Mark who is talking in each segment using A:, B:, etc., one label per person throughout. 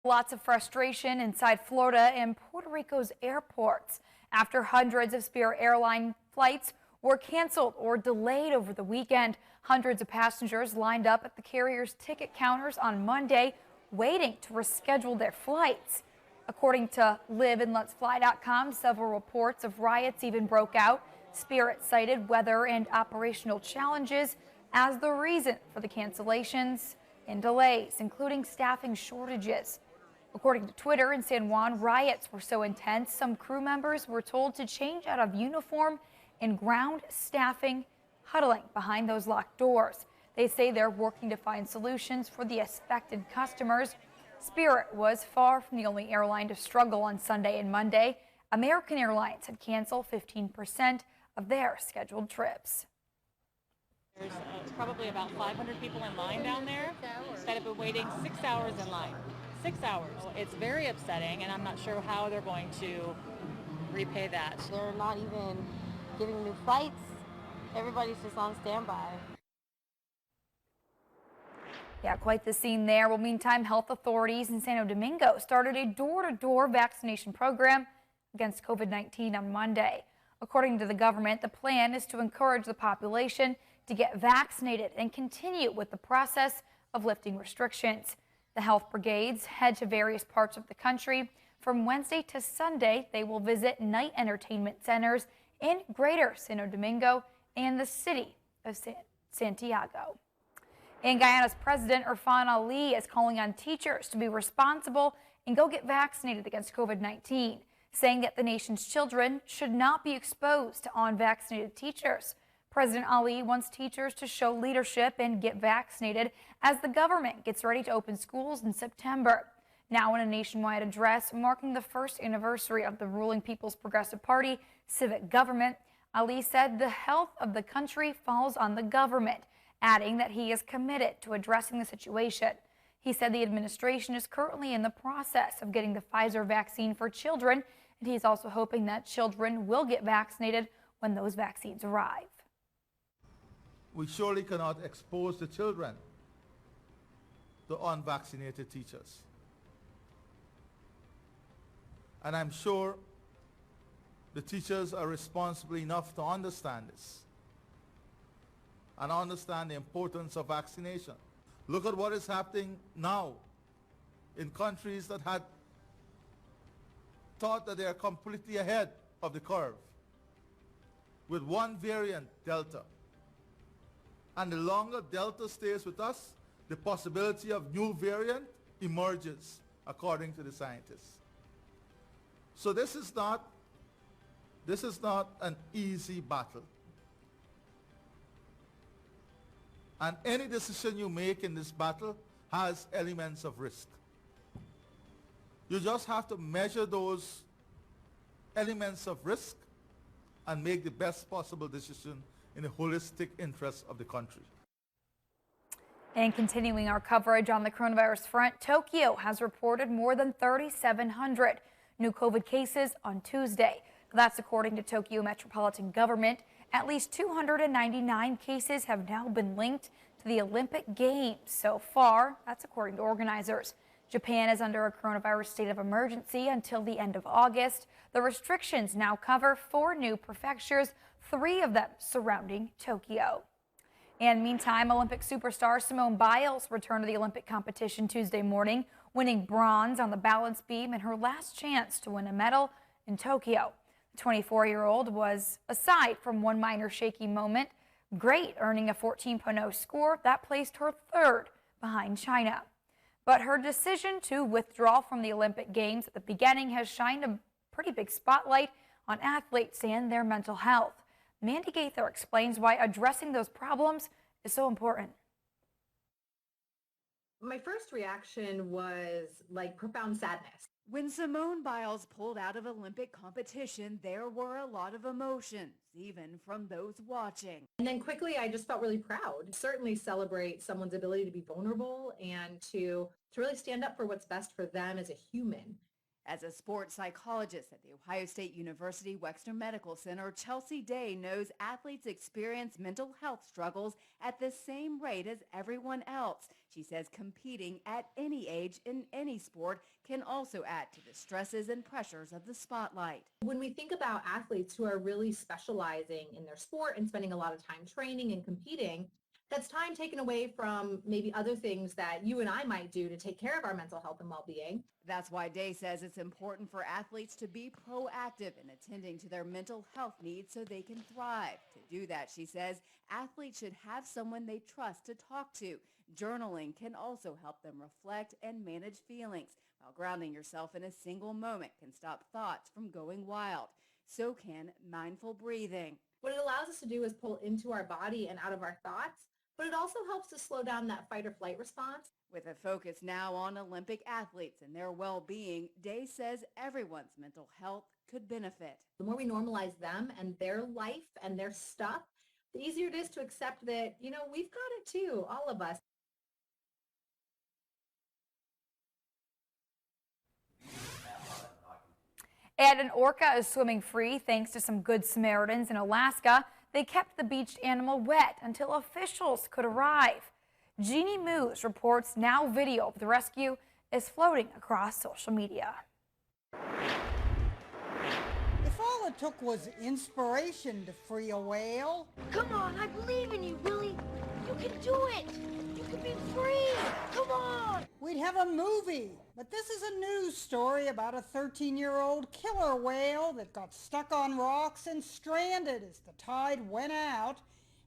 A: Lots of frustration inside Florida and Puerto Rico's airports after hundreds of Spirit airline flights were canceled or delayed over the weekend. Hundreds of passengers lined up at the carrier's ticket counters on Monday, waiting to reschedule their flights. According to liveandletsfly.com, several reports of riots even broke out. Spirit cited weather and operational challenges as the reason for the cancellations and delays, including staffing shortages. According to Twitter, in San Juan, riots were so intense, some crew members were told to change out of uniform and ground staffing huddling behind those locked doors. They say they're working to find solutions for the affected customers. Spirit was far from the only airline to struggle on Sunday and Monday. American Airlines had canceled 15% of their scheduled trips.
B: There's probably about 500 people in line down there that have been waiting 6 hours in line. 6 hours. It's very upsetting, and I'm not sure how they're going to repay that.
C: They're not even giving new flights. Everybody's just on standby.
A: Yeah, quite the scene there. Well, meantime, health authorities in Santo Domingo started a door-to-door vaccination program against COVID-19 on Monday. According to the government, the plan is to encourage the population to get vaccinated and continue with the process of lifting restrictions. The health brigades head to various parts of the country. From Wednesday to Sunday, they will visit night entertainment centers in Greater Santo Domingo and the city of Santiago. And Guyana's President Irfan Ali is calling on teachers to be responsible and go get vaccinated against COVID-19, saying that the nation's children should not be exposed to unvaccinated teachers. President Ali wants teachers to show leadership and get vaccinated as the government gets ready to open schools in September. Now, in a nationwide address marking the first anniversary of the ruling People's Progressive Party civic government, Ali said the health of the country falls on the government, adding that he is committed to addressing the situation. He said the administration is currently in the process of getting the Pfizer vaccine for children, and he's also hoping that children will get vaccinated when those vaccines arrive.
D: We surely cannot expose the children to unvaccinated teachers. And I'm sure the teachers are responsible enough to understand this and understand the importance of vaccination. Look at what is happening now in countries that had thought that they are completely ahead of the curve with one variant, Delta. And the longer Delta stays with us, the possibility of new variant emerges, according to the scientists. So this is not an easy battle. And any decision you make in this battle has elements of risk. You just have to measure those elements of risk and make the best possible decision in the holistic interest of the country.
A: And continuing our coverage on the coronavirus front, Tokyo has reported more than 3,700 new COVID cases on Tuesday. That's according to Tokyo Metropolitan Government. At least 299 cases have now been linked to the Olympic Games so far. That's according to organizers. Japan is under a coronavirus state of emergency until the end of August. The restrictions now cover 4 new prefectures, 3 of them surrounding Tokyo. And meantime, Olympic superstar Simone Biles returned to the Olympic competition Tuesday morning, winning bronze on the balance beam in her last chance to win a medal in Tokyo. The 24-year-old was, aside from one minor shaky moment, great, earning a 14.0 score that placed her 3rd behind China. But her decision to withdraw from the Olympic Games at the beginning has shined a pretty big spotlight on athletes and their mental health. Mandy Gaither explains why addressing those problems is so important.
E: My first reaction was like profound sadness.
F: When Simone Biles pulled out of Olympic competition, there were a lot of emotions, even from those watching.
E: And then quickly, I just felt really proud. Certainly celebrate someone's ability to be vulnerable and to really stand up for what's best for them as a human.
F: As a sports psychologist at the Ohio State University Wexner Medical Center, Chelsea Day knows athletes experience mental health struggles at the same rate as everyone else. She says competing at any age in any sport can also add to the stresses and pressures of the spotlight.
E: When we think about athletes who are really specializing in their sport and spending a lot of time training and competing, that's time taken away from maybe other things that you and I might do to take care of our mental health and well-being.
F: That's why Day says it's important for athletes to be proactive in attending to their mental health needs so they can thrive. To do that, she says, athletes should have someone they trust to talk to. Journaling can also help them reflect and manage feelings, while grounding yourself in a single moment can stop thoughts from going wild. So can mindful breathing.
E: What it allows us to do is pull into our body and out of our thoughts, but it also helps to slow down that fight or flight response.
F: With a focus now on Olympic athletes and their well-being, Day says everyone's mental health could benefit.
E: The more we normalize them and their life and their stuff, the easier it is to accept that, we've got it too, all of us.
A: And an orca is swimming free thanks to some good Samaritans in Alaska. They kept the beached animal wet until officials could arrive. Jeannie Moose reports now video of the rescue is floating across social media.
G: If all it took was inspiration to free a whale.
C: Come on, I believe in you, Willie. You can do it. You can be free. Come on.
G: We'd have a movie. But this is a news story about a 13-year-old killer whale that got stuck on rocks and stranded as the tide went out.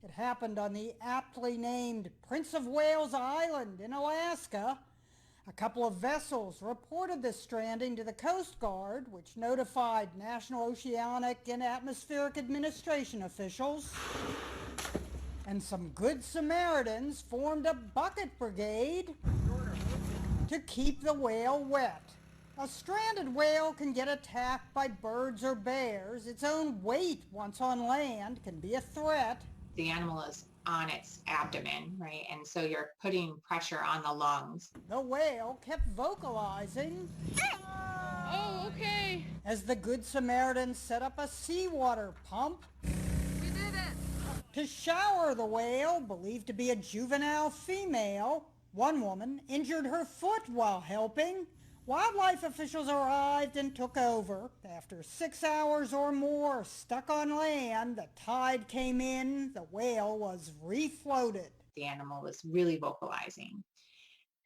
G: It happened on the aptly named Prince of Wales Island in Alaska. A couple of vessels reported the stranding to the Coast Guard, which notified National Oceanic and Atmospheric Administration officials. And some good Samaritans formed a bucket brigade to keep the whale wet. A stranded whale can get attacked by birds or bears. Its own weight, once on land, can be a threat.
H: The animal is on its abdomen, right? And so you're putting pressure on the lungs.
G: The whale kept vocalizing.
I: Oh, okay.
G: As the Good Samaritans set up a seawater pump.
I: We did it.
G: To shower the whale, believed to be a juvenile female. One woman injured her foot while helping. Wildlife officials arrived and took over. After 6 hours or more stuck on land, the tide came in, the whale was refloated.
H: The animal was really vocalizing,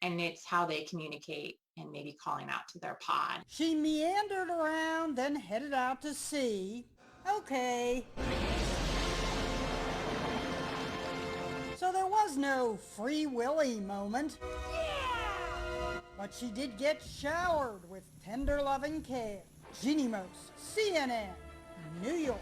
H: and it's how they communicate and maybe calling out to their pod.
G: She meandered around, then headed out to sea. Okay. So there was no Free Willy moment. But she did get showered with tender loving care. Jeannie Moose, CNN, New York.